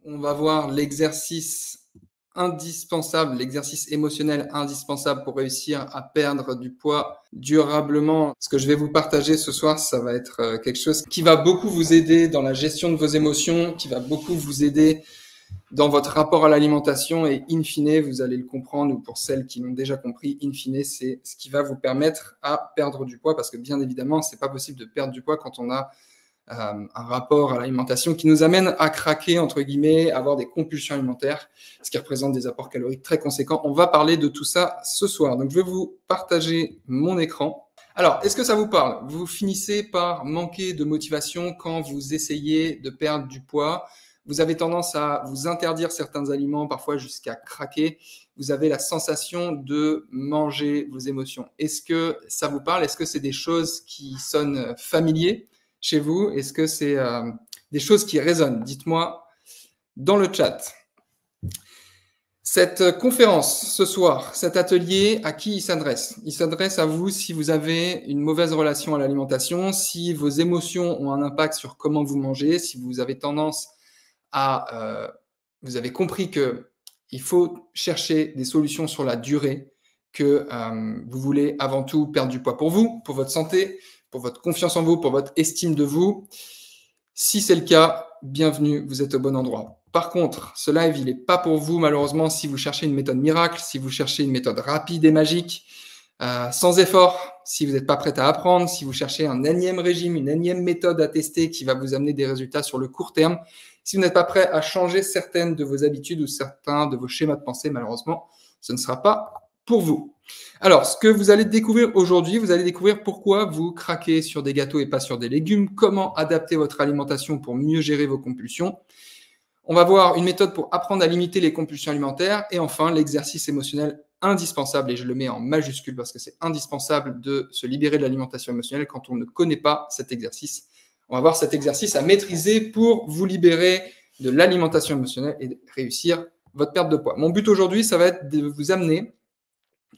on va voir l'exercice indispensable, l'exercice émotionnel indispensable pour réussir à perdre du poids durablement. Ce que je vais vous partager ce soir, ça va être quelque chose qui va beaucoup vous aider dans la gestion de vos émotions, qui va beaucoup vous aider dans votre rapport à l'alimentation et in fine, vous allez le comprendre, ou pour celles qui l'ont déjà compris, in fine, c'est ce qui va vous permettre à perdre du poids parce que bien évidemment, c'est pas possible de perdre du poids quand on a un rapport à l'alimentation qui nous amène à craquer, entre guillemets, à avoir des compulsions alimentaires, ce qui représente des apports caloriques très conséquents. On va parler de tout ça ce soir. Donc, je vais vous partager mon écran. Alors, est-ce que ça vous parle? Vous finissez par manquer de motivation quand vous essayez de perdre du poids. Vous avez tendance à vous interdire certains aliments, parfois jusqu'à craquer. Vous avez la sensation de manger vos émotions. Est-ce que ça vous parle? Est-ce que c'est des choses qui sonnent familiers chez vous? Est-ce que c'est des choses qui résonnent? Dites-moi dans le chat. Cette conférence ce soir, cet atelier, à qui il s'adresse? Il s'adresse à vous si vous avez une mauvaise relation à l'alimentation, si vos émotions ont un impact sur comment vous mangez, si vous avez tendance à... vous avez compris qu'il faut chercher des solutions sur la durée, que vous voulez avant tout perdre du poids pour vous, pour votre santé, pour votre confiance en vous, pour votre estime de vous. Si c'est le cas, bienvenue, vous êtes au bon endroit. Par contre, ce live, il n'est pas pour vous, malheureusement, si vous cherchez une méthode miracle, si vous cherchez une méthode rapide et magique, sans effort, si vous n'êtes pas prêt à apprendre, si vous cherchez un énième régime, une énième méthode à tester qui va vous amener des résultats sur le court terme, si vous n'êtes pas prêt à changer certaines de vos habitudes ou certains de vos schémas de pensée, malheureusement, ce ne sera pas pour vous. Alors, ce que vous allez découvrir aujourd'hui, vous allez découvrir pourquoi vous craquez sur des gâteaux et pas sur des légumes, comment adapter votre alimentation pour mieux gérer vos compulsions. On va voir une méthode pour apprendre à limiter les compulsions alimentaires et enfin l'exercice émotionnel indispensable, et je le mets en majuscule parce que c'est indispensable de se libérer de l'alimentation émotionnelle quand on ne connaît pas cet exercice. On va voir cet exercice à maîtriser pour vous libérer de l'alimentation émotionnelle et réussir votre perte de poids. Mon but aujourd'hui, ça va être de vous amener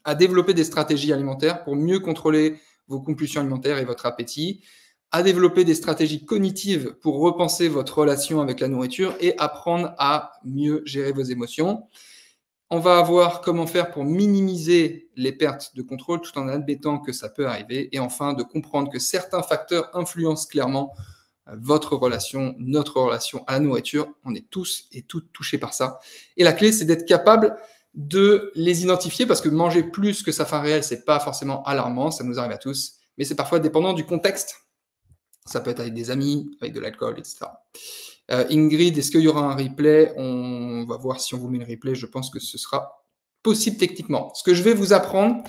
à développer des stratégies alimentaires pour mieux contrôler vos compulsions alimentaires et votre appétit, à développer des stratégies cognitives pour repenser votre relation avec la nourriture et apprendre à mieux gérer vos émotions. On va voir comment faire pour minimiser les pertes de contrôle tout en admettant que ça peut arriver. Et enfin, de comprendre que certains facteurs influencent clairement votre relation, notre relation à la nourriture. On est tous et toutes touchés par ça. Et la clé, c'est d'être capable de les identifier parce que manger plus que sa faim réelle, c'est pas forcément alarmant, ça nous arrive à tous, mais c'est parfois dépendant du contexte. Ça peut être avec des amis, avec de l'alcool, etc. Ingrid, est-ce qu'il y aura un replay? On va voir si on vous met le replay. Je pense que ce sera possible techniquement. Ce que je vais vous apprendre,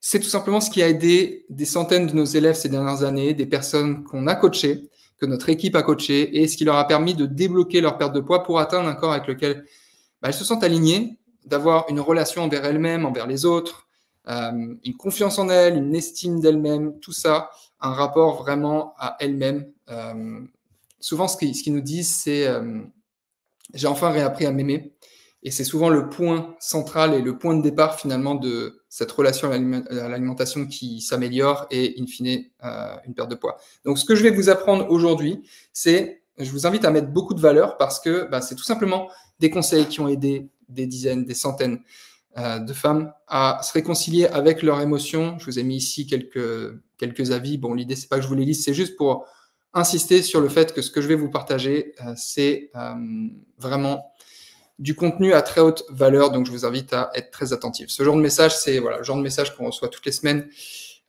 c'est tout simplement ce qui a aidé des centaines de nos élèves ces dernières années, des personnes qu'on a coachées, que notre équipe a coachées, et ce qui leur a permis de débloquer leur perte de poids pour atteindre un corps avec lequel elles se sentent alignées, d'avoir une relation envers elles-mêmes, envers les autres, une confiance en elles, une estime d'elles-mêmes, tout ça, un rapport vraiment à elles-mêmes. Souvent, ce qu'ils nous disent, c'est j'ai enfin réappris à m'aimer. Et c'est souvent le point central et le point de départ finalement de cette relation à l'alimentation qui s'améliore et in fine une perte de poids. Donc ce que je vais vous apprendre aujourd'hui, c'est, je vous invite à mettre beaucoup de valeur parce que c'est tout simplement des conseils qui ont aidé des dizaines, des centaines de femmes à se réconcilier avec leurs émotions. Je vous ai mis ici quelques avis. Bon, l'idée, c'est pas que je vous les lise, c'est juste pour insister sur le fait que ce que je vais vous partager, c'est vraiment du contenu à très haute valeur, donc je vous invite à être très attentif. Ce genre de message, c'est le genre de message qu'on reçoit toutes les semaines.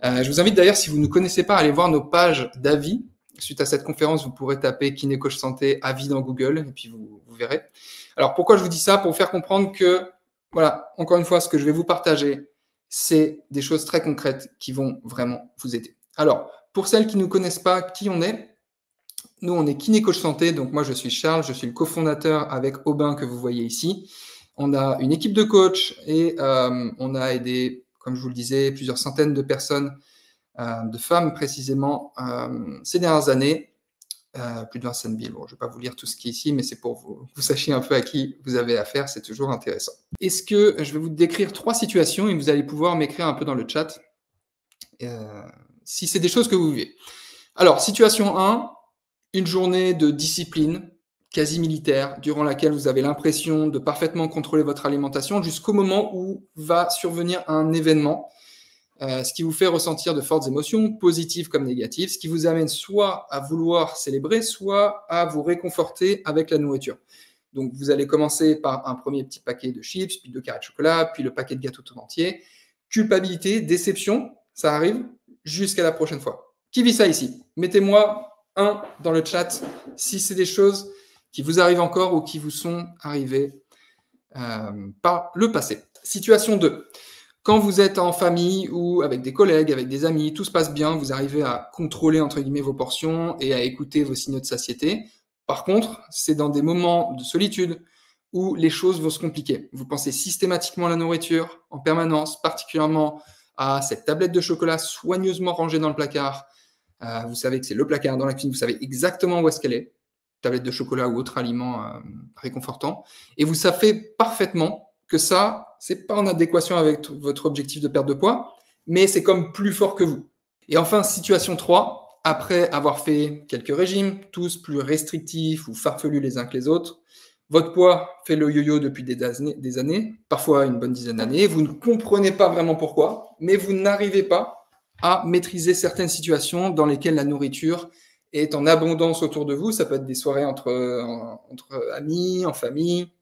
Je vous invite d'ailleurs, si vous ne connaissez pas, à aller voir nos pages d'avis. Suite à cette conférence, vous pourrez taper Kiné Coach Santé avis dans Google et puis vous verrez. Alors pourquoi je vous dis ça? Pour vous faire comprendre que, voilà, encore une fois, ce que je vais vous partager, c'est des choses très concrètes qui vont vraiment vous aider. Alors, pour celles qui ne nous connaissent pas, qui on est? Nous, on est Kiné Coach Santé, donc moi je suis Charles, je suis le cofondateur avec Aubin que vous voyez ici. On a une équipe de coachs et on a aidé, comme je vous le disais, plusieurs centaines de personnes, de femmes précisément, ces dernières années. Plus de 25 000. Bon, je ne vais pas vous lire tout ce qui est ici, mais c'est pour que vous sachiez un peu à qui vous avez affaire, c'est toujours intéressant. Est-ce que je vais vous décrire 3 situations et vous allez pouvoir m'écrire un peu dans le chat si c'est des choses que vous vivez. Alors, situation 1, une journée de discipline quasi militaire, durant laquelle vous avez l'impression de parfaitement contrôler votre alimentation, jusqu'au moment où va survenir un événement, ce qui vous fait ressentir de fortes émotions, positives comme négatives, ce qui vous amène soit à vouloir célébrer, soit à vous réconforter avec la nourriture. Donc, vous allez commencer par un premier petit paquet de chips, puis de carrés de chocolat, puis le paquet de gâteaux tout entier. Culpabilité, déception, ça arrive, jusqu'à la prochaine fois. Qui vit ça ici? Mettez-moi un dans le chat si c'est des choses qui vous arrivent encore ou qui vous sont arrivées par le passé. Situation 2. Quand vous êtes en famille ou avec des collègues, avec des amis, tout se passe bien, vous arrivez à contrôler entre guillemets vos portions et à écouter vos signaux de satiété. Par contre, c'est dans des moments de solitude où les choses vont se compliquer. Vous pensez systématiquement à la nourriture en permanence, particulièrement à cette tablette de chocolat soigneusement rangée dans le placard. Vous savez que c'est le placard dans la cuisine, vous savez exactement où est-ce qu'elle est, tablette de chocolat ou autre aliment réconfortant, et vous savez parfaitement que ça, c'est pas en adéquation avec votre objectif de perte de poids, mais c'est comme plus fort que vous. Et enfin, situation 3, après avoir fait quelques régimes, tous plus restrictifs ou farfelus les uns que les autres, votre poids fait le yo-yo depuis des années, parfois une bonne dizaine d'années, vous ne comprenez pas vraiment pourquoi, mais vous n'arrivez pas à maîtriser certaines situations dans lesquelles la nourriture est en abondance autour de vous. Ça peut être des soirées entre amis, en famille.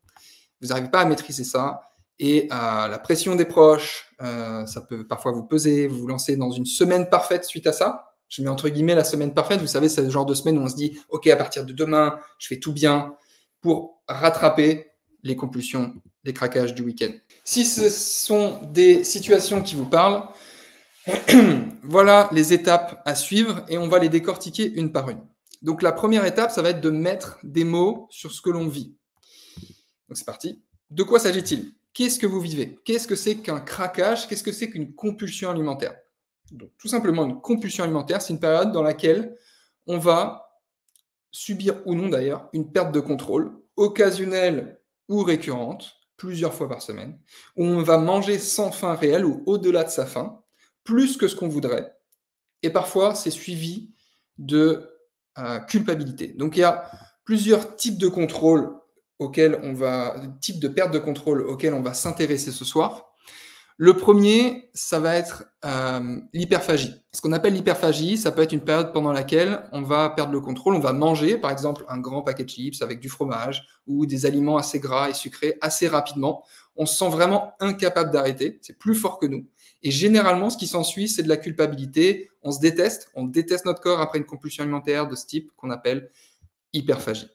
Vous n'arrivez pas à maîtriser ça. Et la pression des proches, ça peut parfois vous peser. Vous vous lancez dans une semaine parfaite suite à ça. Je mets entre guillemets la semaine parfaite. Vous savez, c'est le genre de semaine où on se dit « Ok, à partir de demain, je fais tout bien » pour rattraper les compulsions, les craquages du week-end. Si ce sont des situations qui vous parlent, voilà les étapes à suivre et on va les décortiquer une par une. Donc la première étape, ça va être de mettre des mots sur ce que l'on vit. Donc c'est parti. De quoi s'agit-il? Qu'est-ce que vous vivez? Qu'est-ce que c'est qu'un craquage? Qu'est-ce que c'est qu'une compulsion alimentaire? Donc tout simplement, une compulsion alimentaire, c'est une période dans laquelle on va subir ou non d'ailleurs une perte de contrôle, occasionnelle ou récurrente, plusieurs fois par semaine, où on va manger sans faim réelle ou au-delà de sa faim, plus que ce qu'on voudrait, et parfois c'est suivi de culpabilité. Donc il y a plusieurs types de contrôle types de perte de contrôle auxquels on va s'intéresser ce soir. Le premier, ça va être l'hyperphagie. Ce qu'on appelle l'hyperphagie, ça peut être une période pendant laquelle on va perdre le contrôle, on va manger par exemple un grand paquet de chips avec du fromage ou des aliments assez gras et sucrés assez rapidement. On se sent vraiment incapable d'arrêter, c'est plus fort que nous. Et généralement, ce qui s'ensuit, c'est de la culpabilité. On déteste notre corps après une compulsion alimentaire de ce type qu'on appelle hyperphagie.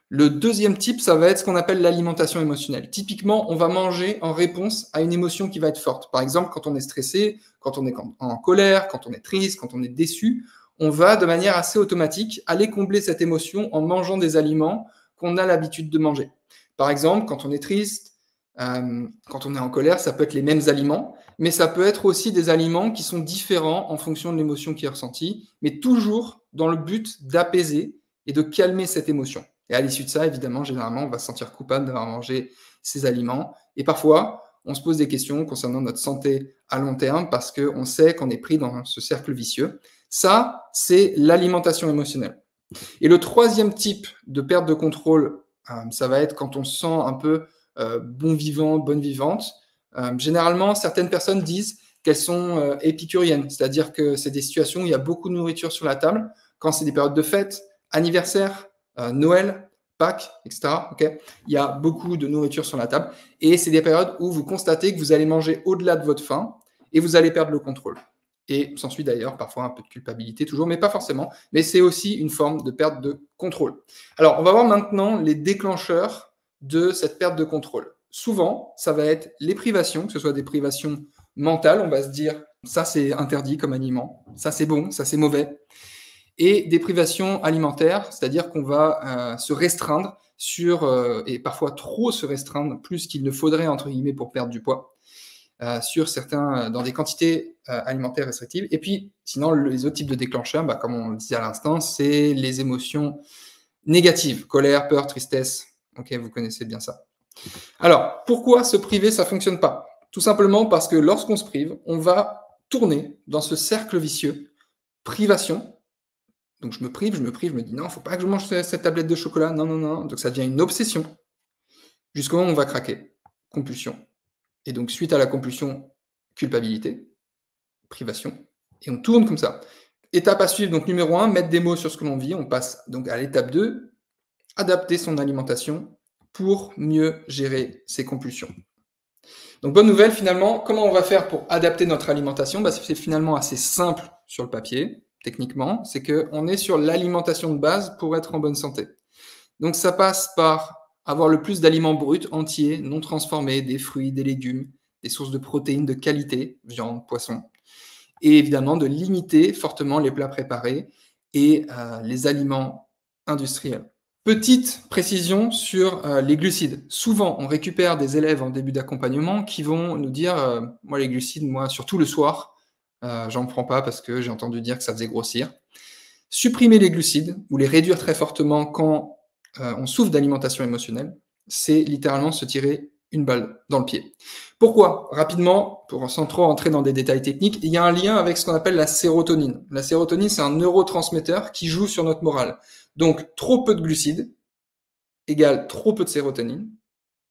Le deuxième type, ça va être ce qu'on appelle l'alimentation émotionnelle. Typiquement, on va manger en réponse à une émotion qui va être forte. Par exemple, quand on est stressé, quand on est en colère, quand on est triste, quand on est déçu, on va de manière assez automatique aller combler cette émotion en mangeant des aliments qu'on a l'habitude de manger. Par exemple, quand on est triste, quand on est en colère, ça peut être les mêmes aliments, mais ça peut être aussi des aliments qui sont différents en fonction de l'émotion qui est ressentie, mais toujours dans le but d'apaiser et de calmer cette émotion. Et à l'issue de ça, évidemment, généralement, on va se sentir coupable d'avoir mangé ces aliments. Et parfois, on se pose des questions concernant notre santé à long terme parce qu'on sait qu'on est pris dans ce cercle vicieux. Ça, c'est l'alimentation émotionnelle. Et le troisième type de perte de contrôle, ça va être quand on se sent un peu bon vivant, bonne vivante. Généralement, certaines personnes disent qu'elles sont épicuriennes, c'est-à-dire que c'est des situations où il y a beaucoup de nourriture sur la table, quand c'est des périodes de fête, anniversaire, Noël, Pâques, etc. Okay, il y a beaucoup de nourriture sur la table et c'est des périodes où vous constatez que vous allez manger au-delà de votre faim et vous allez perdre le contrôle. Et s'ensuit d'ailleurs parfois un peu de culpabilité toujours, mais pas forcément. Mais c'est aussi une forme de perte de contrôle. Alors, on va voir maintenant les déclencheurs de cette perte de contrôle. Souvent, ça va être les privations, que ce soit des privations mentales, on va se dire ça c'est interdit comme aliment, ça c'est bon, ça c'est mauvais. Et des privations alimentaires, c'est-à-dire qu'on va se restreindre et parfois trop se restreindre, plus qu'il ne faudrait, entre guillemets, pour perdre du poids, dans des quantités alimentaires restrictives. Et puis, sinon, les autres types de déclencheurs, comme on le disait à l'instant, c'est les émotions négatives, colère, peur, tristesse. Ok, vous connaissez bien ça. Alors, pourquoi se priver, ça ne fonctionne pas? Tout simplement parce que lorsqu'on se prive, on va tourner dans ce cercle vicieux, privation, Donc je me prive, je me dis: «Non, il ne faut pas que je mange cette tablette de chocolat, non, non, non». Donc ça devient une obsession, jusqu'au moment où on va craquer. Compulsion. Et donc suite à la compulsion, culpabilité, privation, et on tourne comme ça. Étape à suivre, donc numéro 1, mettre des mots sur ce que l'on vit. On passe donc à l'étape 2, adapter son alimentation pour mieux gérer ses compulsions. Donc bonne nouvelle, finalement, comment on va faire pour adapter notre alimentation? C'est finalement assez simple sur le papier, techniquement. C'est qu'on est sur l'alimentation de base pour être en bonne santé. Donc ça passe par avoir le plus d'aliments bruts, entiers, non transformés, des fruits, des légumes, des sources de protéines de qualité, viande, poisson, et évidemment de limiter fortement les plats préparés et les aliments industriels. Petite précision sur les glucides. Souvent, on récupère des élèves en début d'accompagnement qui vont nous dire moi, les glucides, moi, surtout le soir, j'en prends pas parce que j'ai entendu dire que ça faisait grossir. Supprimer les glucides ou les réduire très fortement quand on souffre d'alimentation émotionnelle, c'est littéralement se tirer une balle dans le pied. Pourquoi? Rapidement, sans trop entrer dans des détails techniques, il y a un lien avec ce qu'on appelle la sérotonine. La sérotonine, c'est un neurotransmetteur qui joue sur notre morale. Donc, trop peu de glucides égale trop peu de sérotonine,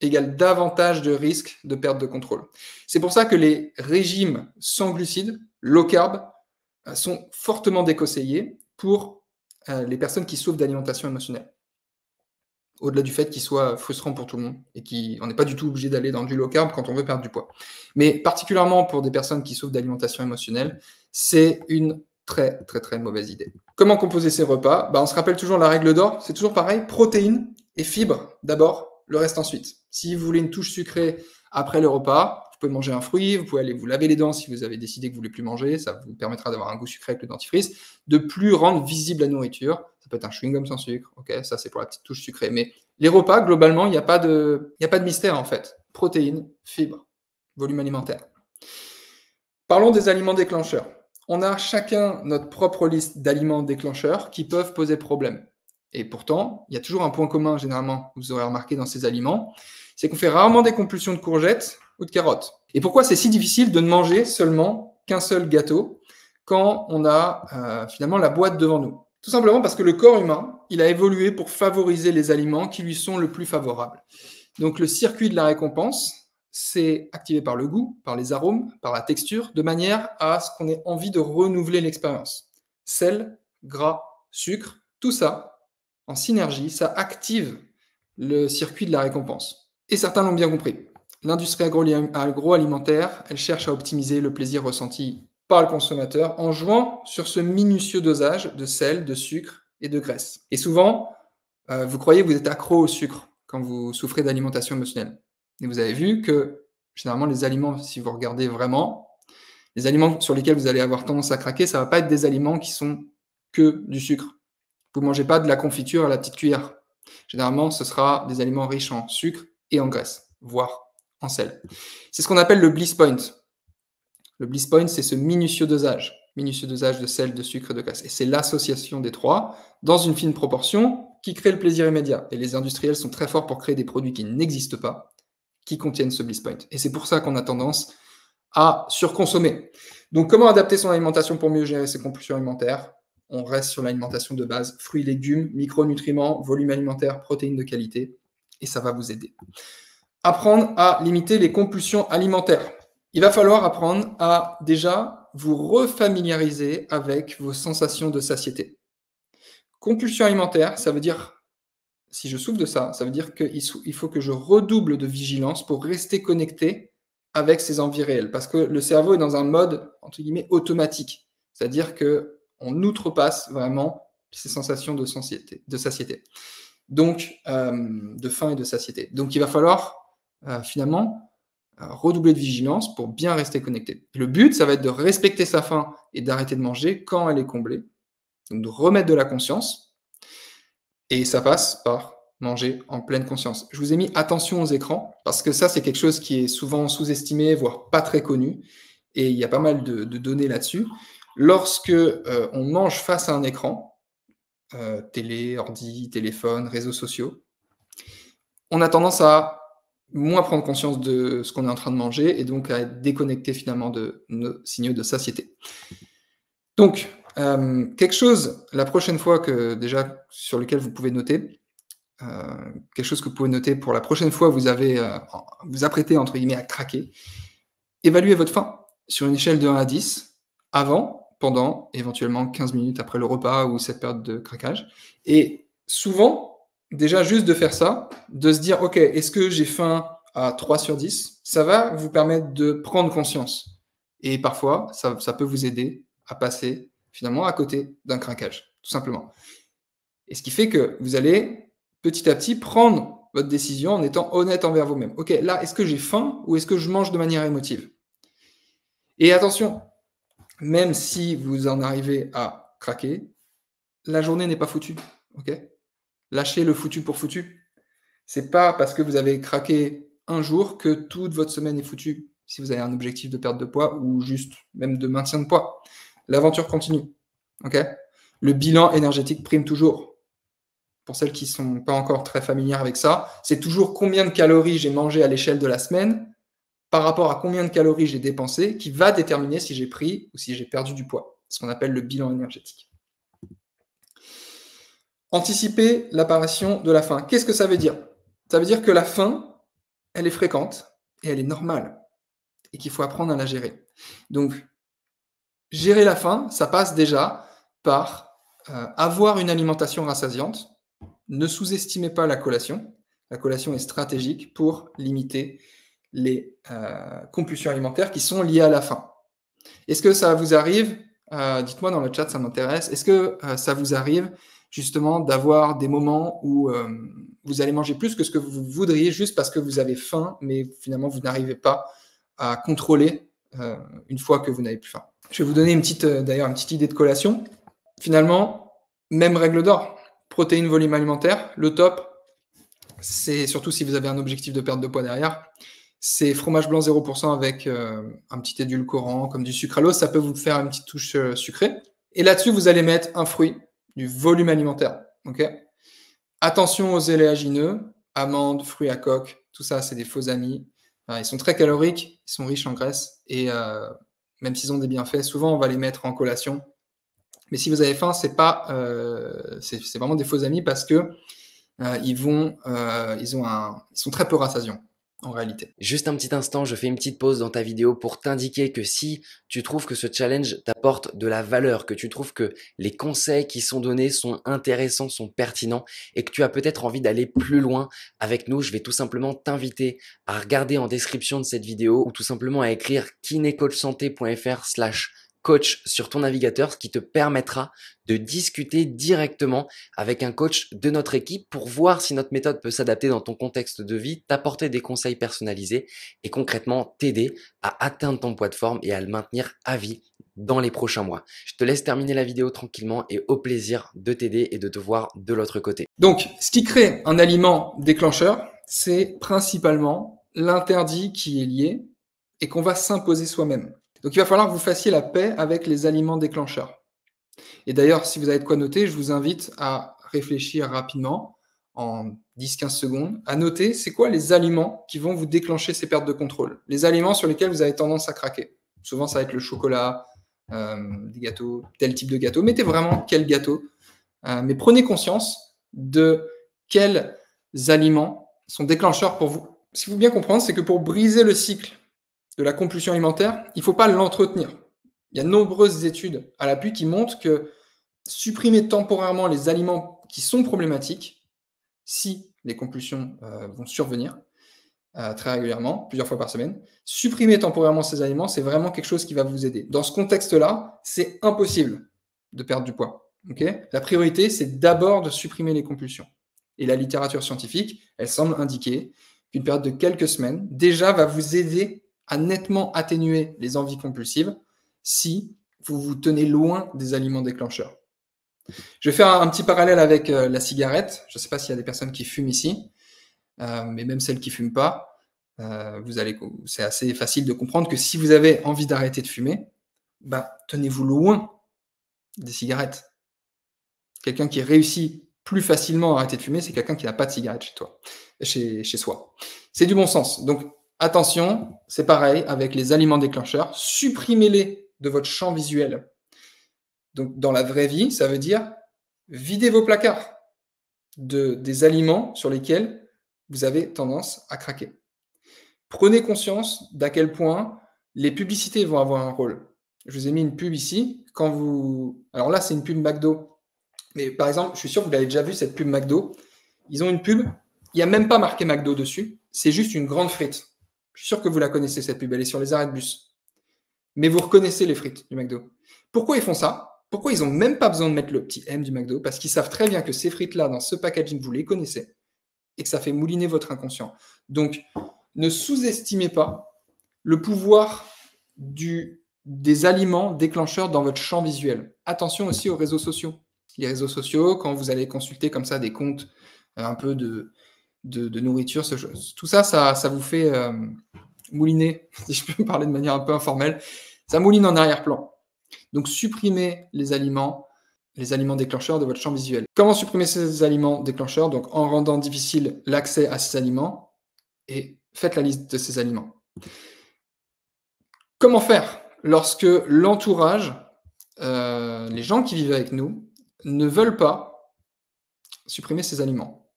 égale davantage de risques de perte de contrôle. C'est pour ça que les régimes sans glucides, low carb, sont fortement déconseillés pour les personnes qui souffrent d'alimentation émotionnelle. Au-delà du fait qu'il soit frustrant pour tout le monde et qu'on n'est pas du tout obligé d'aller dans du low carb quand on veut perdre du poids. Mais particulièrement pour des personnes qui souffrent d'alimentation émotionnelle, c'est une très, très, très mauvaise idée. Comment composer ces repas? On se rappelle toujours la règle d'or, c'est toujours pareil, protéines et fibres d'abord, le reste ensuite. Si vous voulez une touche sucrée après le repas, vous pouvez manger un fruit, vous pouvez aller vous laver les dents si vous avez décidé que vous ne voulez plus manger, ça vous permettra d'avoir un goût sucré avec le dentifrice, de plus rendre visible la nourriture. Ça peut être un chewing-gum sans sucre, ok, ça c'est pour la petite touche sucrée. Mais les repas, globalement, il n'y a pas de mystère en fait. Protéines, fibres, volume alimentaire. Parlons des aliments déclencheurs. On a chacun notre propre liste d'aliments déclencheurs qui peuvent poser problème. Et pourtant, il y a toujours un point commun, généralement, vous aurez remarqué dans ces aliments, c'est qu'on fait rarement des compulsions de courgettes ou de carottes. Et pourquoi c'est si difficile de ne manger seulement qu'un seul gâteau quand on a finalement la boîte devant nous? Tout simplement parce que le corps humain, il a évolué pour favoriser les aliments qui lui sont le plus favorables. Donc le circuit de la récompense, c'est activé par le goût, par les arômes, par la texture, de manière à ce qu'on ait envie de renouveler l'expérience. Sel, gras, sucre, tout ça, en synergie, ça active le circuit de la récompense. Et certains l'ont bien compris. L'industrie agroalimentaire, elle cherche à optimiser le plaisir ressenti par le consommateur en jouant sur ce minutieux dosage de sel, de sucre et de graisse. Et souvent, vous croyez que vous êtes accro au sucre quand vous souffrez d'alimentation émotionnelle. Et vous avez vu que, généralement, les aliments, si vous regardez vraiment, les aliments sur lesquels vous allez avoir tendance à craquer, ça ne va pas être des aliments qui sont que du sucre. Vous ne mangez pas de la confiture à la petite cuillère. Généralement, ce sera des aliments riches en sucre et en graisse, voire en sel. C'est ce qu'on appelle le bliss point. Le bliss point, c'est ce minutieux dosage de sel, de sucre et de graisse. Et c'est l'association des trois, dans une fine proportion, qui crée le plaisir immédiat. Et les industriels sont très forts pour créer des produits qui n'existent pas, qui contiennent ce bliss point. Et c'est pour ça qu'on a tendance à surconsommer. Donc, comment adapter son alimentation pour mieux gérer ses compulsions alimentaires? On reste sur l'alimentation de base, fruits, légumes, micronutriments, volume alimentaire, protéines de qualité, et ça va vous aider. Apprendre à limiter les compulsions alimentaires. Il va falloir apprendre à déjà vous refamiliariser avec vos sensations de satiété. Compulsion alimentaire, ça veut dire, si je souffre de ça, ça veut dire qu'il faut que je redouble de vigilance pour rester connecté avec ces envies réelles. Parce que le cerveau est dans un mode, entre guillemets, automatique. C'est-à-dire qu'on outrepasse vraiment ces sensations de satiété. Donc, de faim et de satiété. Donc, il va falloir finalement redoubler de vigilance pour bien rester connecté. Le but, ça va être de respecter sa faim et d'arrêter de manger quand elle est comblée. Donc, de remettre de la conscience. Et ça passe par manger en pleine conscience. Je vous ai mis attention aux écrans, parce que ça, c'est quelque chose qui est souvent sous-estimé, voire pas très connu. Et il y a pas mal de données là-dessus. Lorsque on mange face à un écran, télé, ordi, téléphone, réseaux sociaux, on a tendance à moins prendre conscience de ce qu'on est en train de manger et donc à être déconnecté finalement de nos signaux de satiété. Donc, Quelque chose, la prochaine fois que déjà sur lequel vous pouvez noter, heu, quelque chose que vous pouvez noter pour la prochaine fois, vous avez, vous apprêtez entre guillemets «à craquer». Évaluez votre faim sur une échelle de 1 à 10, avant, pendant, éventuellement 15 minutes après le repas ou cette période de craquage. Et souvent, déjà juste de faire ça, de se dire: «OK, est-ce que j'ai faim à 3 sur 10?» Ça va vous permettre de prendre conscience et parfois ça peut vous aider à passer finalement à côté d'un craquage, tout simplement. Et ce qui fait que vous allez petit à petit prendre votre décision en étant honnête envers vous-même. OK, là, est-ce que j'ai faim ou est-ce que je mange de manière émotive? Et attention, même si vous en arrivez à craquer, la journée n'est pas foutue, OK? Lâchez le foutu pour foutu. C'est pas parce que vous avez craqué un jour que toute votre semaine est foutue, si vous avez un objectif de perte de poids ou juste même de maintien de poids. L'aventure continue, OK? Le bilan énergétique prime toujours. Pour celles qui sont pas encore très familières avec ça, c'est toujours combien de calories j'ai mangé à l'échelle de la semaine par rapport à combien de calories j'ai dépensé qui va déterminer si j'ai pris ou si j'ai perdu du poids. Ce qu'on appelle le bilan énergétique. Anticiper l'apparition de la faim. Qu'est-ce que ça veut dire? Ça veut dire que la faim, elle est fréquente et elle est normale et qu'il faut apprendre à la gérer. Donc, gérer la faim, ça passe déjà par avoir une alimentation rassasiante. Ne sous-estimez pas la collation. La collation est stratégique pour limiter les compulsions alimentaires qui sont liées à la faim. Est-ce que ça vous arrive, dites-moi dans le chat, ça m'intéresse, est-ce que ça vous arrive justement d'avoir des moments où vous allez manger plus que ce que vous voudriez juste parce que vous avez faim, mais finalement vous n'arrivez pas à contrôler une fois que vous n'avez plus faim? Je vais vous donner d'ailleurs une petite idée de collation. Finalement, même règle d'or, protéines, volume alimentaire, le top, c'est surtout si vous avez un objectif de perte de poids derrière, c'est fromage blanc 0% avec un petit édulcorant comme du sucralose, ça peut vous faire une petite touche sucrée. Et là-dessus, vous allez mettre un fruit, du volume alimentaire. Okay. Attention aux éléagineux, amandes, fruits à coque, tout ça, c'est des faux amis. Ils sont très caloriques, ils sont riches en graisse, et même s'ils ont des bienfaits, souvent on va les mettre en collation. Mais si vous avez faim, c'est vraiment des faux amis parce que ils sont très peu rassasiants en réalité. Juste un petit instant, je fais une petite pause dans ta vidéo pour t'indiquer que si tu trouves que ce challenge t'apporte de la valeur, que tu trouves que les conseils qui sont donnés sont intéressants, sont pertinents et que tu as peut-être envie d'aller plus loin avec nous, je vais tout simplement t'inviter à regarder en description de cette vidéo ou tout simplement à écrire kinecoachsanté.fr/coach sur ton navigateur, ce qui te permettra de discuter directement avec un coach de notre équipe pour voir si notre méthode peut s'adapter dans ton contexte de vie, t'apporter des conseils personnalisés et concrètement t'aider à atteindre ton poids de forme et à le maintenir à vie dans les prochains mois. Je te laisse terminer la vidéo tranquillement et au plaisir de t'aider et de te voir de l'autre côté. Donc, ce qui crée un aliment déclencheur, c'est principalement l'interdit qui est lié et qu'on va s'imposer soi-même. Donc, il va falloir que vous fassiez la paix avec les aliments déclencheurs. Et d'ailleurs, si vous avez de quoi noter, je vous invite à réfléchir rapidement, en 10-15 secondes, à noter c'est quoi les aliments qui vont vous déclencher ces pertes de contrôle. Les aliments sur lesquels vous avez tendance à craquer. Souvent, ça va être le chocolat, des gâteaux, tel type de gâteau. Mettez vraiment quel gâteau. Mais prenez conscience de quels aliments sont déclencheurs pour vous. Ce qu'il faut bien comprendre, c'est que pour briser le cycle de la compulsion alimentaire, il ne faut pas l'entretenir. Il y a de nombreuses études à l'appui qui montrent que supprimer temporairement les aliments qui sont problématiques, si les compulsions vont survenir très régulièrement, plusieurs fois par semaine, supprimer temporairement ces aliments, c'est vraiment quelque chose qui va vous aider. Dans ce contexte-là, c'est impossible de perdre du poids. Okay, la priorité, c'est d'abord de supprimer les compulsions. Et la littérature scientifique, elle semble indiquer qu'une période de quelques semaines déjà va vous aider à nettement atténuer les envies compulsives si vous vous tenez loin des aliments déclencheurs. Je vais faire un petit parallèle avec la cigarette. Je ne sais pas s'il y a des personnes qui fument ici, mais même celles qui ne fument pas, c'est assez facile de comprendre que si vous avez envie d'arrêter de fumer, tenez-vous loin des cigarettes. Quelqu'un qui réussit plus facilement à arrêter de fumer, c'est quelqu'un qui n'a pas de cigarette chez soi. C'est du bon sens. Donc, attention, c'est pareil avec les aliments déclencheurs. Supprimez-les de votre champ visuel. Donc, dans la vraie vie, ça veut dire videz vos placards des aliments sur lesquels vous avez tendance à craquer. Prenez conscience d'à quel point les publicités vont avoir un rôle. Je vous ai mis une pub ici. Alors là, c'est une pub McDo. Mais par exemple, je suis sûr que vous l'avez déjà vu, cette pub McDo. Ils ont une pub, il n'y a même pas marqué McDo dessus. C'est juste une grande frite. Je suis sûr que vous la connaissez, cette pub. Elle est sur les arrêts de bus. Mais vous reconnaissez les frites du McDo. Pourquoi ils font ça? Pourquoi ils n'ont même pas besoin de mettre le petit M du McDo? Parce qu'ils savent très bien que ces frites-là, dans ce packaging, vous les connaissez et que ça fait mouliner votre inconscient. Donc, ne sous-estimez pas le pouvoir des aliments déclencheurs dans votre champ visuel. Attention aussi aux réseaux sociaux. Les réseaux sociaux, quand vous allez consulter comme ça des comptes un peu de nourriture, tout ça, ça vous fait mouliner, si je peux parler de manière un peu informelle, ça mouline en arrière-plan. Donc, supprimez les aliments déclencheurs de votre champ visuel. Comment supprimer ces aliments déclencheurs? Donc, en rendant difficile l'accès à ces aliments, et faites la liste de ces aliments. Comment faire lorsque l'entourage, les gens qui vivent avec nous, ne veulent pas supprimer ces aliments?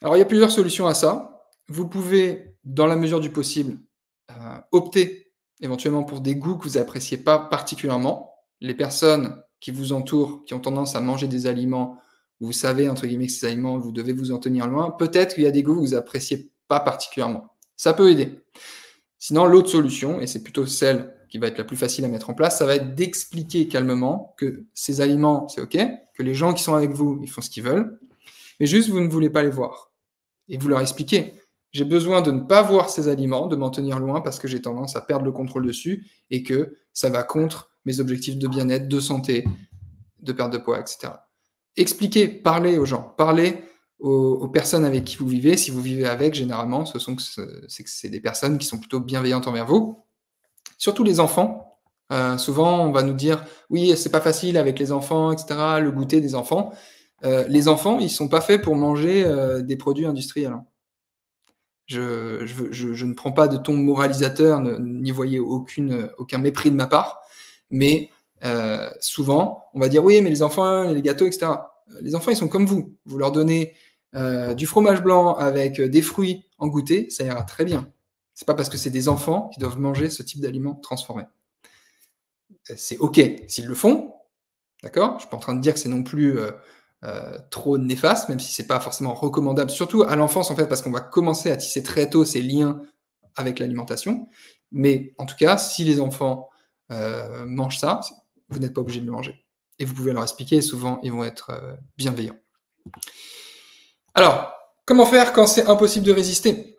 Alors, il y a plusieurs solutions à ça. Vous pouvez, dans la mesure du possible, opter éventuellement pour des goûts que vous n'appréciez pas particulièrement. Les personnes qui vous entourent, qui ont tendance à manger des aliments, où vous savez, entre guillemets, que ces aliments, vous devez vous en tenir loin, peut-être qu'il y a des goûts que vous n'appréciez pas particulièrement. Ça peut aider. Sinon, l'autre solution, et c'est plutôt celle qui va être la plus facile à mettre en place, ça va être d'expliquer calmement que ces aliments, c'est OK, que les gens qui sont avec vous, ils font ce qu'ils veulent, mais juste, vous ne voulez pas les voir. Et vous leur expliquez, j'ai besoin de ne pas voir ces aliments, de m'en tenir loin parce que j'ai tendance à perdre le contrôle dessus et que ça va contre mes objectifs de bien-être, de santé, de perte de poids, etc. Expliquez, parlez aux gens, parlez aux personnes avec qui vous vivez. Si vous vivez avec, généralement, c'est des personnes qui sont plutôt bienveillantes envers vous. Surtout les enfants. Souvent, on va nous dire, oui, c'est pas facile avec les enfants, etc., le goûter des enfants. Les enfants, ils sont pas faits pour manger des produits industriels. Je ne prends pas de ton moralisateur, n'y voyez aucun mépris de ma part, mais souvent, on va dire, oui, mais les enfants, les gâteaux, etc. Les enfants, ils sont comme vous. Vous leur donnez du fromage blanc avec des fruits en goûter, ça ira très bien. C'est pas parce que c'est des enfants qui doivent manger ce type d'aliments transformés. C'est OK s'ils le font, d'accord? Je ne suis pas en train de dire que c'est non plus trop néfaste, même si c'est pas forcément recommandable, surtout à l'enfance, en fait, parce qu'on va commencer à tisser très tôt ces liens avec l'alimentation. Mais en tout cas, si les enfants mangent ça, vous n'êtes pas obligé de le manger. Et vous pouvez leur expliquer, et souvent, ils vont être bienveillants. Alors, comment faire quand c'est impossible de résister?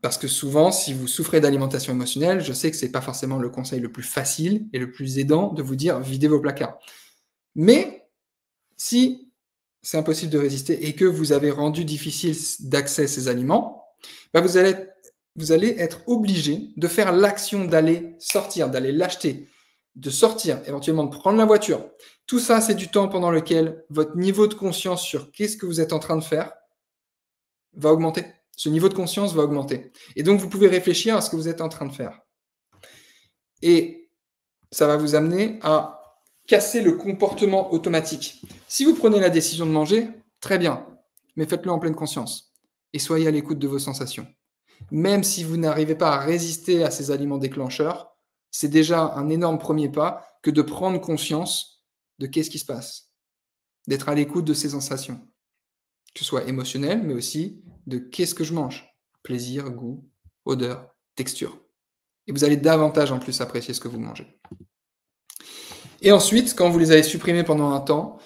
Parce que souvent, si vous souffrez d'alimentation émotionnelle, je sais que c'est pas forcément le conseil le plus facile et le plus aidant de vous dire videz vos placards. Mais si c'est impossible de résister et que vous avez rendu difficile d'accès à ces aliments, bah vous allez être obligé de faire l'action d'aller sortir, d'aller l'acheter, de sortir, éventuellement de prendre la voiture. Tout ça, c'est du temps pendant lequel votre niveau de conscience sur qu'est-ce que vous êtes en train de faire va augmenter. Ce niveau de conscience va augmenter. Et donc, vous pouvez réfléchir à ce que vous êtes en train de faire. Et ça va vous amener à casser le comportement automatique. Si vous prenez la décision de manger, très bien, mais faites-le en pleine conscience. Et soyez à l'écoute de vos sensations. Même si vous n'arrivez pas à résister à ces aliments déclencheurs, c'est déjà un énorme premier pas que de prendre conscience de qu'est-ce qui se passe. D'être à l'écoute de ces sensations. Que ce soit émotionnel, mais aussi de qu'est-ce que je mange. Plaisir, goût, odeur, texture. Et vous allez davantage en plus apprécier ce que vous mangez. Et ensuite, quand vous les avez supprimés pendant un temps,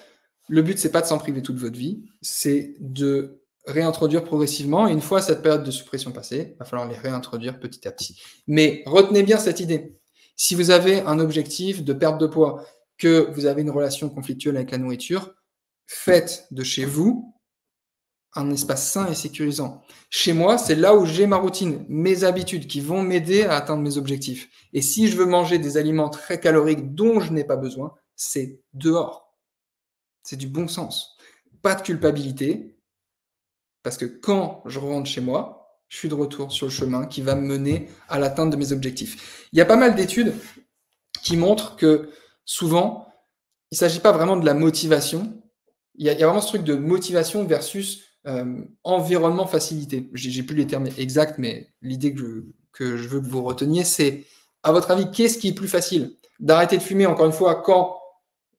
le but, c'est pas de s'en priver toute votre vie, c'est de réintroduire progressivement. Et une fois cette période de suppression passée, il va falloir les réintroduire petit à petit. Mais retenez bien cette idée. Si vous avez un objectif de perte de poids, que vous avez une relation conflictuelle avec la nourriture, faites de chez vous un espace sain et sécurisant. Chez moi, c'est là où j'ai ma routine, mes habitudes qui vont m'aider à atteindre mes objectifs. Et si je veux manger des aliments très caloriques dont je n'ai pas besoin, c'est dehors. C'est du bon sens. Pas de culpabilité, parce que quand je rentre chez moi, je suis de retour sur le chemin qui va me mener à l'atteinte de mes objectifs. Il y a pas mal d'études qui montrent que souvent, il ne s'agit pas vraiment de la motivation. Il y a vraiment ce truc de motivation versus environnement facilité. J'ai plus les termes exacts, mais l'idée que je veux que vous reteniez, c'est, à votre avis, qu'est-ce qui est plus facile? D'arrêter de fumer, encore une fois, quand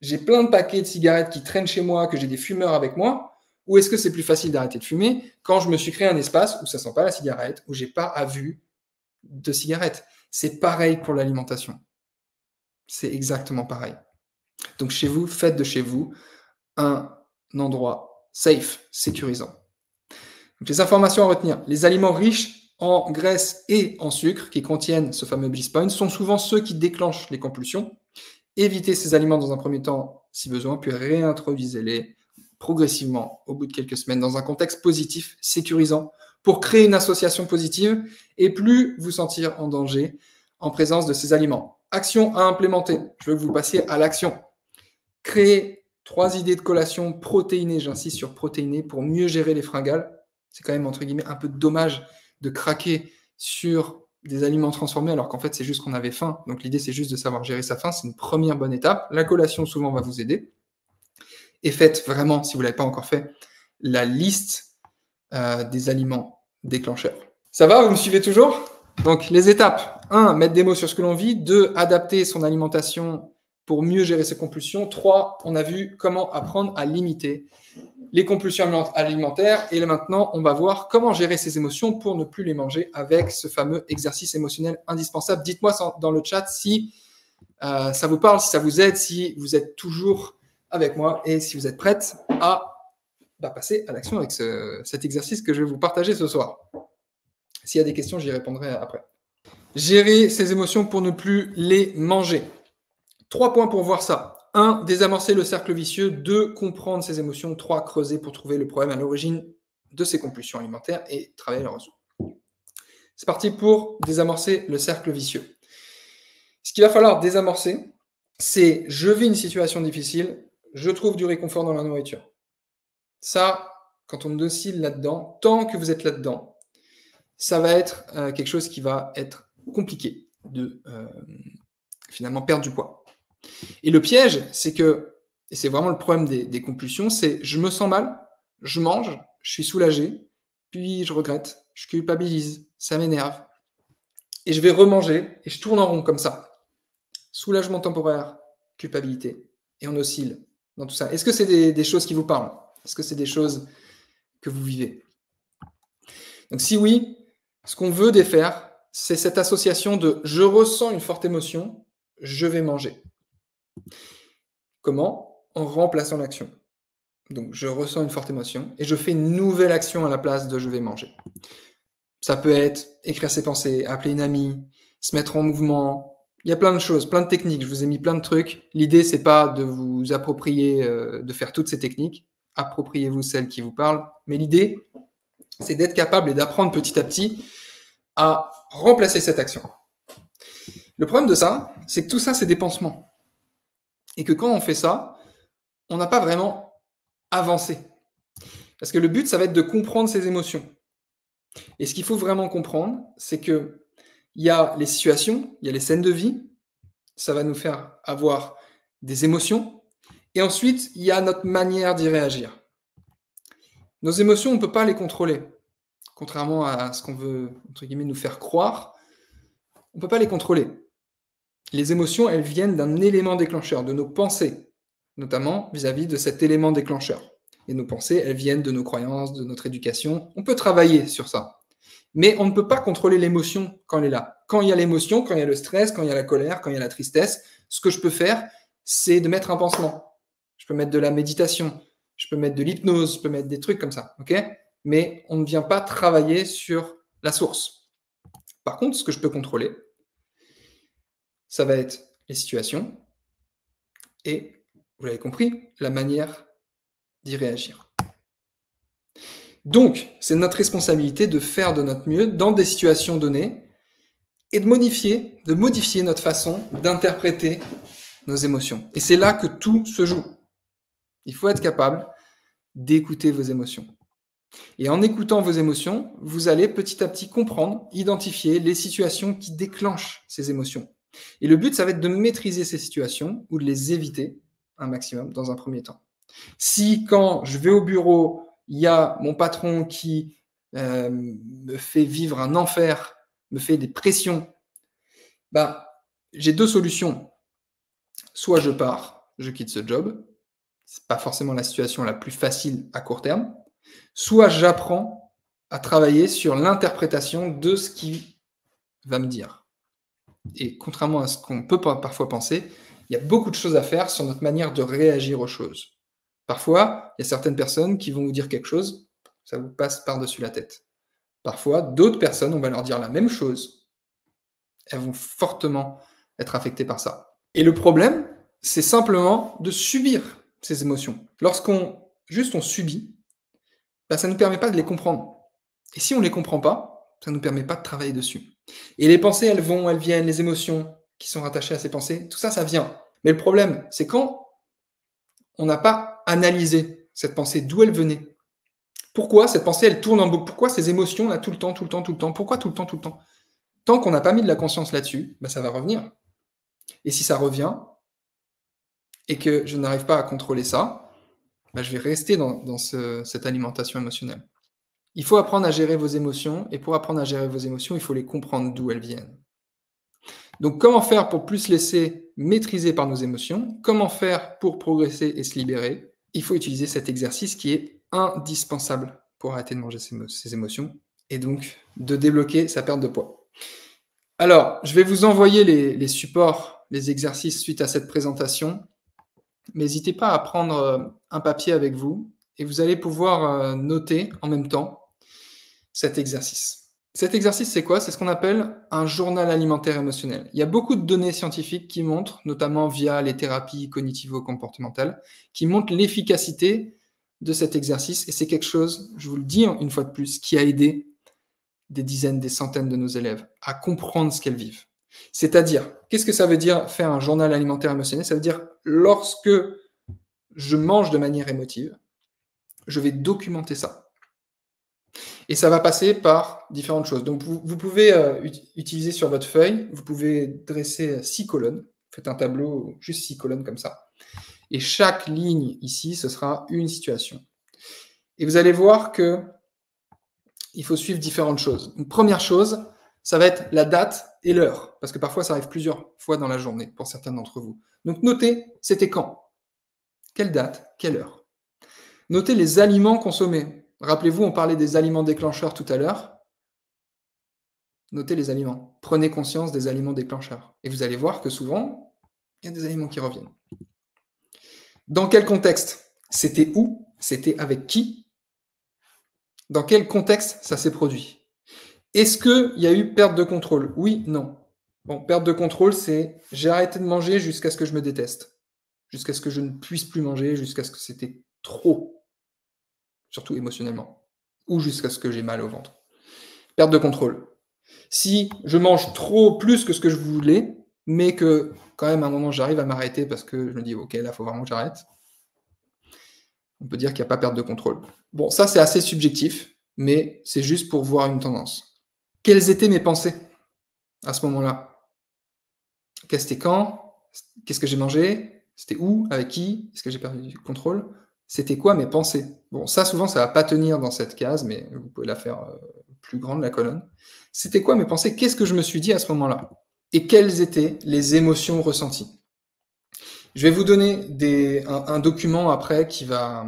j'ai plein de paquets de cigarettes qui traînent chez moi, que j'ai des fumeurs avec moi, ou est-ce que c'est plus facile d'arrêter de fumer quand je me suis créé un espace où ça ne sent pas la cigarette, où j'ai pas à vue de cigarette? C'est pareil pour l'alimentation. C'est exactement pareil. Donc chez vous, faites de chez vous un endroit safe, sécurisant. Donc les informations à retenir. Les aliments riches en graisse et en sucre, qui contiennent ce fameux bliss point, sont souvent ceux qui déclenchent les compulsions. Évitez ces aliments dans un premier temps, si besoin, puis réintroduisez-les progressivement au bout de quelques semaines dans un contexte positif, sécurisant, pour créer une association positive et plus vous sentir en danger en présence de ces aliments. Action à implémenter. Je veux que vous passiez à l'action. Créer 3 idées de collation protéinées, j'insiste sur protéinées, pour mieux gérer les fringales. C'est quand même, entre guillemets, un peu dommage de craquer sur des aliments transformés alors qu'en fait, c'est juste qu'on avait faim. Donc l'idée, c'est juste de savoir gérer sa faim. C'est une première bonne étape. La collation, souvent, va vous aider. Et faites vraiment, si vous ne l'avez pas encore fait, la liste des aliments déclencheurs. Ça va? Vous me suivez toujours? Donc, les étapes. 1, mettre des mots sur ce que l'on vit. 2, adapter son alimentation pour mieux gérer ses compulsions. 3, on a vu comment apprendre à limiter les compulsions alimentaires. Et là, maintenant, on va voir comment gérer ses émotions pour ne plus les manger avec ce fameux exercice émotionnel indispensable. Dites-moi dans le chat si ça vous parle, si ça vous aide, si vous êtes toujours avec moi et si vous êtes prête à passer à l'action avec cet exercice que je vais vous partager ce soir. S'il y a des questions, j'y répondrai après. Gérer ses émotions pour ne plus les manger. 3 points pour voir ça. 1, désamorcer le cercle vicieux. 2, comprendre ses émotions. 3, creuser pour trouver le problème à l'origine de ses compulsions alimentaires et travailler à le résoudre. C'est parti pour désamorcer le cercle vicieux. Ce qu'il va falloir désamorcer, c'est je vis une situation difficile, je trouve du réconfort dans la nourriture. Ça, quand on oscille là-dedans, tant que vous êtes là-dedans, ça va être quelque chose qui va être compliqué de finalement perdre du poids. Et le piège, c'est que, et c'est vraiment le problème des compulsions, c'est je me sens mal, je mange, je suis soulagé, puis je regrette, je culpabilise, ça m'énerve, et je vais remanger, et je tourne en rond comme ça. Soulagement temporaire, culpabilité, et on oscille dans tout ça. Est-ce que c'est des choses qui vous parlent? Est-ce que c'est des choses que vous vivez? Donc si oui, ce qu'on veut défaire, c'est cette association de je ressens une forte émotion, je vais manger. Comment? En remplaçant l'action. Donc je ressens une forte émotion et je fais une nouvelle action à la place de je vais manger. Ça peut être écrire ses pensées, appeler une amie, se mettre en mouvement. Il y a plein de choses, plein de techniques. Je vous ai mis plein de trucs. L'idée, c'est pas de vous approprier, de faire toutes ces techniques. Appropriez-vous celles qui vous parlent. Mais l'idée, c'est d'être capable et d'apprendre petit à petit à remplacer cette action. Le problème de ça, c'est que tout ça, c'est des pansements. Et que quand on fait ça, on n'a pas vraiment avancé. Parce que le but, ça va être de comprendre ses émotions. Et ce qu'il faut vraiment comprendre, c'est qu'il y a les situations, il y a les scènes de vie, ça va nous faire avoir des émotions, et ensuite, il y a notre manière d'y réagir. Nos émotions, on ne peut pas les contrôler. Contrairement à ce qu'on veut, entre guillemets, nous faire croire, on ne peut pas les contrôler. Les émotions, elles viennent d'un élément déclencheur, de nos pensées, notamment vis-à-vis de cet élément déclencheur. Et nos pensées, elles viennent de nos croyances, de notre éducation. On peut travailler sur ça. Mais on ne peut pas contrôler l'émotion quand elle est là. Quand il y a l'émotion, quand il y a le stress, quand il y a la colère, quand il y a la tristesse, ce que je peux faire, c'est de mettre un pansement. Je peux mettre de la méditation, je peux mettre de l'hypnose, je peux mettre des trucs comme ça. Mais on ne vient pas travailler sur la source. Par contre, ce que je peux contrôler, ça va être les situations et, vous l'avez compris, la manière d'y réagir. Donc, c'est notre responsabilité de faire de notre mieux dans des situations données et de modifier notre façon d'interpréter nos émotions. Et c'est là que tout se joue. Il faut être capable d'écouter vos émotions. Et en écoutant vos émotions, vous allez petit à petit comprendre, identifier les situations qui déclenchent ces émotions. Et le but, ça va être de maîtriser ces situations ou de les éviter un maximum dans un premier temps. Si quand je vais au bureau, il y a mon patron qui me fait vivre un enfer, me fait des pressions, bah, j'ai deux solutions. Soit je pars, je quitte ce job, c'est pas forcément la situation la plus facile à court terme, soit j'apprends à travailler sur l'interprétation de ce qu'il va me dire. Et contrairement à ce qu'on peut parfois penser, il y a beaucoup de choses à faire sur notre manière de réagir aux choses. Parfois, il y a certaines personnes qui vont vous dire quelque chose, ça vous passe par-dessus la tête. Parfois, d'autres personnes, on va leur dire la même chose, elles vont fortement être affectées par ça. Et le problème, c'est simplement de subir ces émotions. Lorsqu'on on subit, bah, ça ne nous permet pas de les comprendre. Et si on ne les comprend pas, ça ne nous permet pas de travailler dessus. Et les pensées, elles vont, elles viennent, les émotions qui sont rattachées à ces pensées, tout ça, ça vient. Mais le problème, c'est quand on n'a pas analysé cette pensée, d'où elle venait. Pourquoi cette pensée, elle tourne en boucle? Pourquoi ces émotions, là, tout le temps, tout le temps, tout le temps? Pourquoi tout le temps, tout le temps? Tant qu'on n'a pas mis de la conscience là-dessus, bah, ça va revenir. Et si ça revient, et que je n'arrive pas à contrôler ça, bah, je vais rester dans cette alimentation émotionnelle. Il faut apprendre à gérer vos émotions, et pour apprendre à gérer vos émotions, il faut les comprendre d'où elles viennent. Donc, comment faire pour plus se laisser maîtriser par nos émotions? Comment faire pour progresser et se libérer? Il faut utiliser cet exercice qui est indispensable pour arrêter de manger ses émotions et donc de débloquer sa perte de poids. Alors, je vais vous envoyer les supports, les exercices suite à cette présentation. N'hésitez pas à prendre un papier avec vous et vous allez pouvoir noter en même temps cet exercice. Cet exercice, c'est quoi? C'est ce qu'on appelle un journal alimentaire émotionnel. Il y a beaucoup de données scientifiques qui montrent, notamment via les thérapies cognitivo-comportementales, qui montrent l'efficacité de cet exercice. Et c'est quelque chose, je vous le dis une fois de plus, qui a aidé des dizaines, des centaines de nos élèves à comprendre ce qu'elles vivent. C'est-à-dire, qu'est-ce que ça veut dire faire un journal alimentaire émotionnel? Ça veut dire, lorsque je mange de manière émotive, je vais documenter ça. Et ça va passer par différentes choses. Donc, vous pouvez utiliser sur votre feuille, vous pouvez dresser 6 colonnes. Faites un tableau, juste 6 colonnes comme ça. Et chaque ligne ici, ce sera une situation. Et vous allez voir que il faut suivre différentes choses. Une première chose, ça va être la date et l'heure, parce que parfois, ça arrive plusieurs fois dans la journée pour certains d'entre vous. Donc, notez, c'était quand? Quelle date? Quelle heure? Notez les aliments consommés. Rappelez-vous, on parlait des aliments déclencheurs tout à l'heure. Notez les aliments. Prenez conscience des aliments déclencheurs. Et vous allez voir que souvent, il y a des aliments qui reviennent. Dans quel contexte? C'était où? C'était avec qui? Dans quel contexte ça s'est produit? Est-ce qu'il y a eu perte de contrôle? Oui, non. Bon, perte de contrôle, c'est j'ai arrêté de manger jusqu'à ce que je me déteste. Jusqu'à ce que je ne puisse plus manger, jusqu'à ce que c'était trop. Surtout émotionnellement. Ou jusqu'à ce que j'ai mal au ventre. Perte de contrôle. Si je mange trop plus que ce que je voulais, mais que quand même à un moment j'arrive à m'arrêter parce que je me dis ok, là il faut vraiment que j'arrête, on peut dire qu'il n'y a pas perte de contrôle. Bon, ça c'est assez subjectif, mais c'est juste pour voir une tendance. Quelles étaient mes pensées à ce moment-là? C'était quand? Qu'est-ce que j'ai mangé? C'était où? Avec qui? Est-ce que j'ai perdu du contrôle? C'était quoi mes pensées? Bon, ça souvent ça ne va pas tenir dans cette case, mais vous pouvez la faire plus grande, la colonne. C'était quoi mes pensées? Qu'est-ce que je me suis dit à ce moment-là? Et quelles étaient les émotions ressenties? Je vais vous donner un document après qui va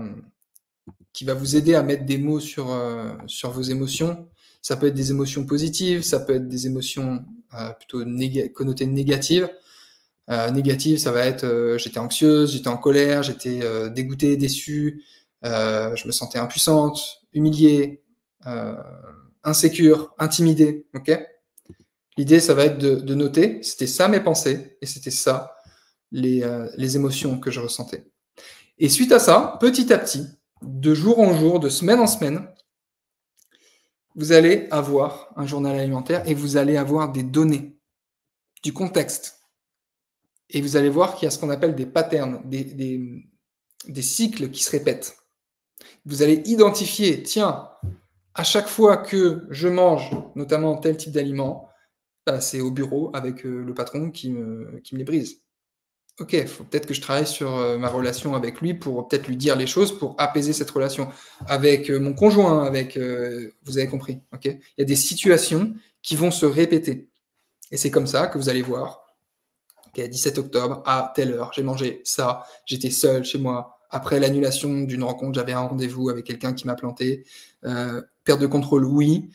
vous aider à mettre des mots sur vos émotions. Ça peut être des émotions positives, ça peut être des émotions plutôt connotées négatives. Négative, ça va être j'étais anxieuse, j'étais en colère, j'étais dégoûtée, déçue, je me sentais impuissante, humiliée, insécure, intimidée. Ok? L'idée, ça va être de noter, c'était ça mes pensées et c'était ça les émotions que je ressentais. Et suite à ça, petit à petit, de jour en jour, de semaine en semaine, vous allez avoir un journal alimentaire et vous allez avoir des données, du contexte. Et vous allez voir qu'il y a ce qu'on appelle des patterns, des cycles qui se répètent. Vous allez identifier, tiens, à chaque fois que je mange, notamment tel type d'aliment, c'est au bureau avec le patron qui me les brise. OK, il faut peut-être que je travaille sur, ma relation avec lui pour peut-être lui dire les choses pour apaiser cette relation. Avec, mon conjoint, avec, vous avez compris, OK? Il y a des situations qui vont se répéter et c'est comme ça que vous allez voir, OK, 17 octobre à telle heure, j'ai mangé ça, j'étais seul chez moi. Après l'annulation d'une rencontre, j'avais un rendez-vous avec quelqu'un qui m'a planté. Perte de contrôle, oui.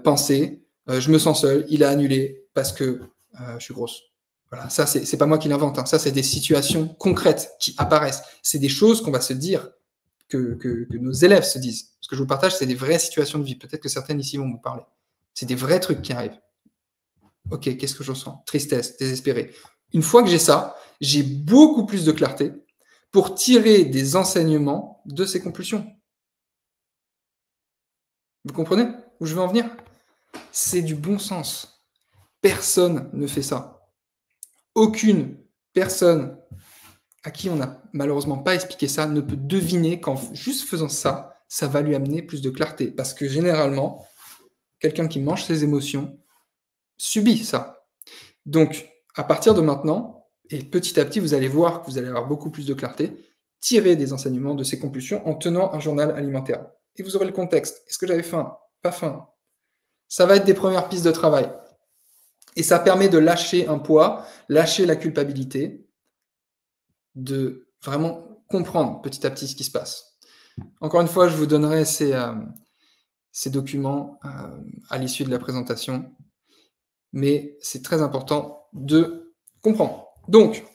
Pensée, je me sens seul, il a annulé parce que, je suis grosse. Voilà, ça c'est pas moi qui l'invente, hein. Ça, c'est des situations concrètes qui apparaissent. C'est des choses qu'on va se dire, que nos élèves se disent. Ce que je vous partage, c'est des vraies situations de vie. Peut-être que certaines ici vont vous parler. C'est des vrais trucs qui arrivent. OK, qu'est-ce que je ressens? Tristesse, désespéré. Une fois que j'ai ça, j'ai beaucoup plus de clarté pour tirer des enseignements de ces compulsions. Vous comprenez où je veux en venir? C'est du bon sens. Personne ne fait ça. Aucune personne à qui on n'a malheureusement pas expliqué ça ne peut deviner qu'en juste faisant ça, ça va lui amener plus de clarté. Parce que généralement, quelqu'un qui mange ses émotions subit ça. Donc, à partir de maintenant, et petit à petit, vous allez voir que vous allez avoir beaucoup plus de clarté, tirez des enseignements de ces compulsions en tenant un journal alimentaire. Et vous aurez le contexte. Est-ce que j'avais faim? Pas faim. Ça va être des premières pistes de travail. Et ça permet de lâcher un poids, lâcher la culpabilité, de vraiment comprendre petit à petit ce qui se passe. Encore une fois, je vous donnerai ces documents à l'issue de la présentation, mais c'est très important de comprendre. Donc,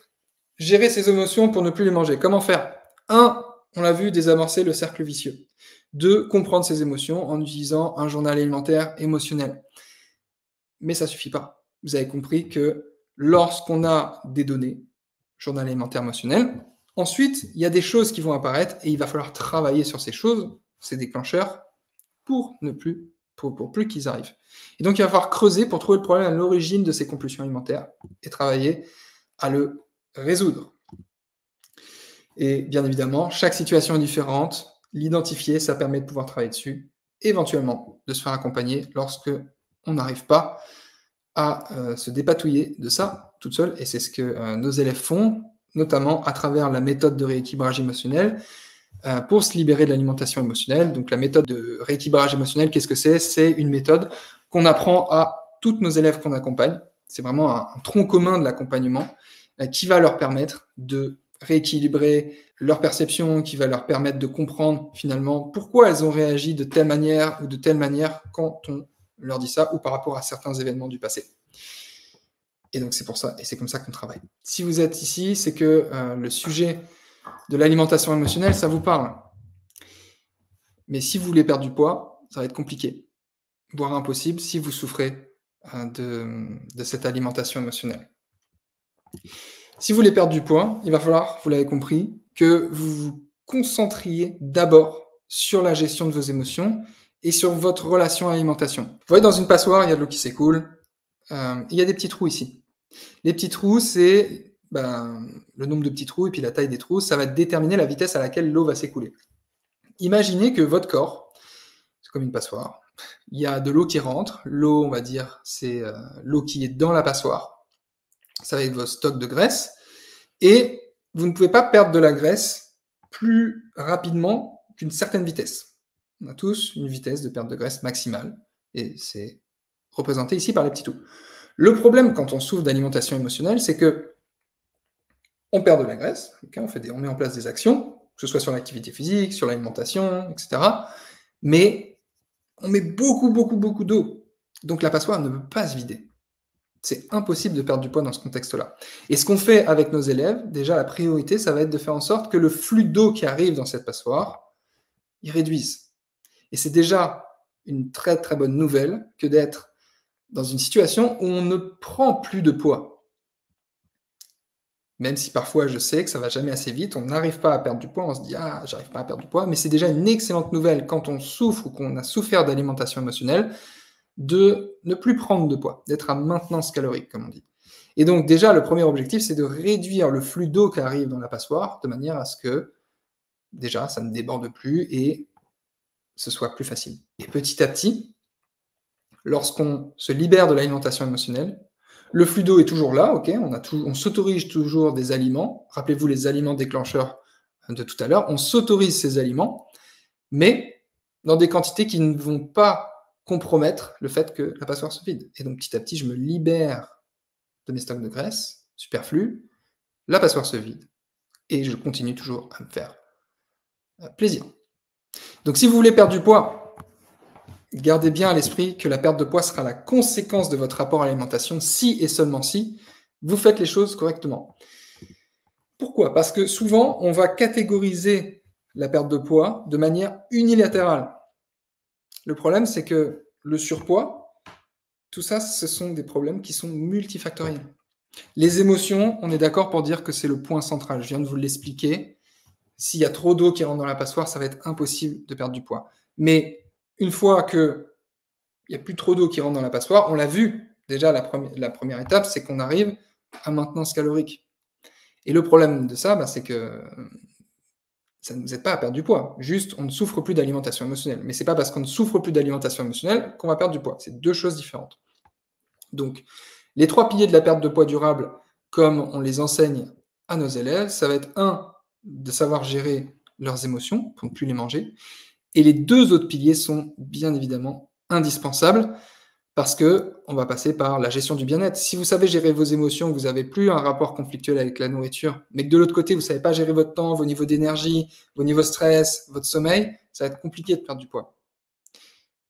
gérer ses émotions pour ne plus les manger. Comment faire? 1, on l'a vu, désamorcer le cercle vicieux. 2, comprendre ses émotions en utilisant un journal alimentaire émotionnel. Mais ça ne suffit pas. Vous avez compris que lorsqu'on a des données, journal alimentaire émotionnel, ensuite, il y a des choses qui vont apparaître et il va falloir travailler sur ces choses, ces déclencheurs, pour ne plus, pour plus qu'ils arrivent. Et donc, il va falloir creuser pour trouver le problème à l'origine de ces compulsions alimentaires et travailler à le résoudre. Et bien évidemment, chaque situation est différente. L'identifier, ça permet de pouvoir travailler dessus, éventuellement de se faire accompagner lorsque on n'arrive pas à se dépatouiller de ça toute seule. Et c'est ce que nos élèves font, notamment à travers la méthode de rééquilibrage émotionnel pour se libérer de l'alimentation émotionnelle. Donc la méthode de rééquilibrage émotionnel, qu'est-ce que c'est? C'est une méthode qu'on apprend à toutes nos élèves qu'on accompagne. C'est vraiment un tronc commun de l'accompagnement qui va leur permettre de rééquilibrer leur perception, qui va leur permettre de comprendre finalement pourquoi elles ont réagi de telle manière ou de telle manière quand on leur dit ça ou par rapport à certains événements du passé. Et donc c'est pour ça, et c'est comme ça qu'on travaille. Si vous êtes ici, c'est que le sujet de l'alimentation émotionnelle, ça vous parle. Mais si vous voulez perdre du poids, ça va être compliqué, voire impossible si vous souffrez de cette alimentation émotionnelle. Si vous voulez perdre du poids, il va falloir, vous l'avez compris, que vous vous concentriez d'abord sur la gestion de vos émotions et sur votre relation à l'alimentation. Vous voyez, dans une passoire, il y a de l'eau qui s'écoule. Il y a des petits trous ici. Les petits trous, c'est le nombre de petits trous et puis la taille des trous. Ça va déterminer la vitesse à laquelle l'eau va s'écouler. Imaginez que votre corps, c'est comme une passoire, il y a de l'eau qui rentre. L'eau, on va dire, c'est l'eau qui est dans la passoire. Ça va être vos stocks de graisse. Et vous ne pouvez pas perdre de la graisse plus rapidement qu'une certaine vitesse. On a tous une vitesse de perte de graisse maximale. Et c'est représenté ici par les petits trous. Le problème quand on souffre d'alimentation émotionnelle, c'est que on perd de la graisse, okay, on met en place des actions, que ce soit sur l'activité physique, sur l'alimentation, etc. Mais on met beaucoup d'eau. Donc la passoire ne peut pas se vider. C'est impossible de perdre du poids dans ce contexte-là. Et ce qu'on fait avec nos élèves, déjà la priorité, ça va être de faire en sorte que le flux d'eau qui arrive dans cette passoire, il réduise. Et c'est déjà une très très bonne nouvelle que d'être dans une situation où on ne prend plus de poids. Même si parfois je sais que ça va jamais assez vite, on n'arrive pas à perdre du poids, on se dit « Ah, j'arrive pas à perdre du poids », mais c'est déjà une excellente nouvelle quand on souffre ou qu'on a souffert d'alimentation émotionnelle, de ne plus prendre de poids, d'être à maintenance calorique, comme on dit. Et donc déjà, le premier objectif, c'est de réduire le flux d'eau qui arrive dans la passoire, de manière à ce que, déjà, ça ne déborde plus et ce soit plus facile. Et petit à petit, lorsqu'on se libère de l'alimentation émotionnelle, Le fluido est toujours là, ok, on s'autorise toujours des aliments. Rappelez-vous les aliments déclencheurs de tout à l'heure. On s'autorise ces aliments, mais dans des quantités qui ne vont pas compromettre le fait que la passoire se vide. Et donc petit à petit, je me libère de mes stocks de graisse superflus, la passoire se vide, et je continue toujours à me faire plaisir. Donc si vous voulez perdre du poids, gardez bien à l'esprit que la perte de poids sera la conséquence de votre rapport à l'alimentation si et seulement si vous faites les choses correctement. Pourquoi? Parce que souvent, on va catégoriser la perte de poids de manière unilatérale. Le problème, c'est que le surpoids, tout ça, ce sont des problèmes qui sont multifactoriels. Les émotions, on est d'accord pour dire que c'est le point central. Je viens de vous l'expliquer. S'il y a trop d'eau qui rentre dans la passoire, ça va être impossible de perdre du poids. Mais une fois qu'il n'y a plus trop d'eau qui rentre dans la passoire, on l'a vu, déjà la première étape, c'est qu'on arrive à maintenance calorique. Et le problème de ça, c'est que ça ne nous aide pas à perdre du poids. Juste, on ne souffre plus d'alimentation émotionnelle. Mais ce n'est pas parce qu'on ne souffre plus d'alimentation émotionnelle qu'on va perdre du poids. C'est deux choses différentes. Donc, les 3 piliers de la perte de poids durable, comme on les enseigne à nos élèves, ça va être de savoir gérer leurs émotions pour ne plus les manger. Et les 2 autres piliers sont bien évidemment indispensables parce qu'on va passer par la gestion du bien-être. Si vous savez gérer vos émotions, vous n'avez plus un rapport conflictuel avec la nourriture, mais que de l'autre côté, vous ne savez pas gérer votre temps, vos niveaux d'énergie, vos niveaux de stress, votre sommeil, ça va être compliqué de perdre du poids.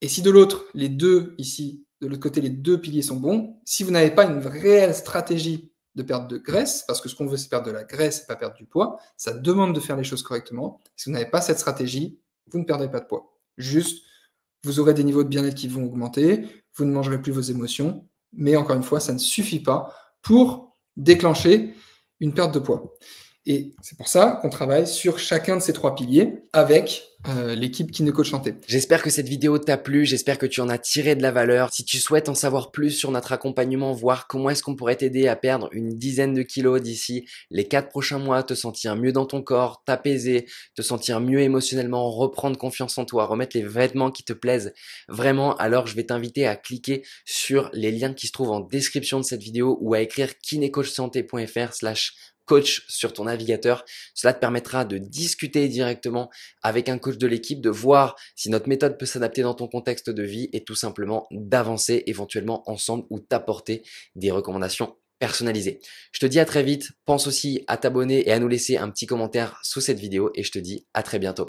Et si de l'autre, les 2 ici, de l'autre côté, les 2 piliers sont bons, si vous n'avez pas une réelle stratégie de perte de graisse, parce que ce qu'on veut, c'est perdre de la graisse et pas perdre du poids, ça demande de faire les choses correctement. Si vous n'avez pas cette stratégie, vous ne perdrez pas de poids. Juste, vous aurez des niveaux de bien-être qui vont augmenter, vous ne mangerez plus vos émotions, mais encore une fois, ça ne suffit pas pour déclencher une perte de poids. Et c'est pour ça qu'on travaille sur chacun de ces 3 piliers avec l'équipe Kiné Coach Santé. J'espère que cette vidéo t'a plu, j'espère que tu en as tiré de la valeur. Si tu souhaites en savoir plus sur notre accompagnement, voir comment est-ce qu'on pourrait t'aider à perdre une dizaine de kilos d'ici les 4 prochains mois, te sentir mieux dans ton corps, t'apaiser, te sentir mieux émotionnellement, reprendre confiance en toi, remettre les vêtements qui te plaisent vraiment, alors je vais t'inviter à cliquer sur les liens qui se trouvent en description de cette vidéo ou à écrire kinecoachsanté.fr/coach sur ton navigateur. Cela te permettra de discuter directement avec un coach de l'équipe, de voir si notre méthode peut s'adapter dans ton contexte de vie et tout simplement d'avancer éventuellement ensemble ou t'apporter des recommandations personnalisées. Je te dis à très vite. Pense aussi à t'abonner et à nous laisser un petit commentaire sous cette vidéo et je te dis à très bientôt.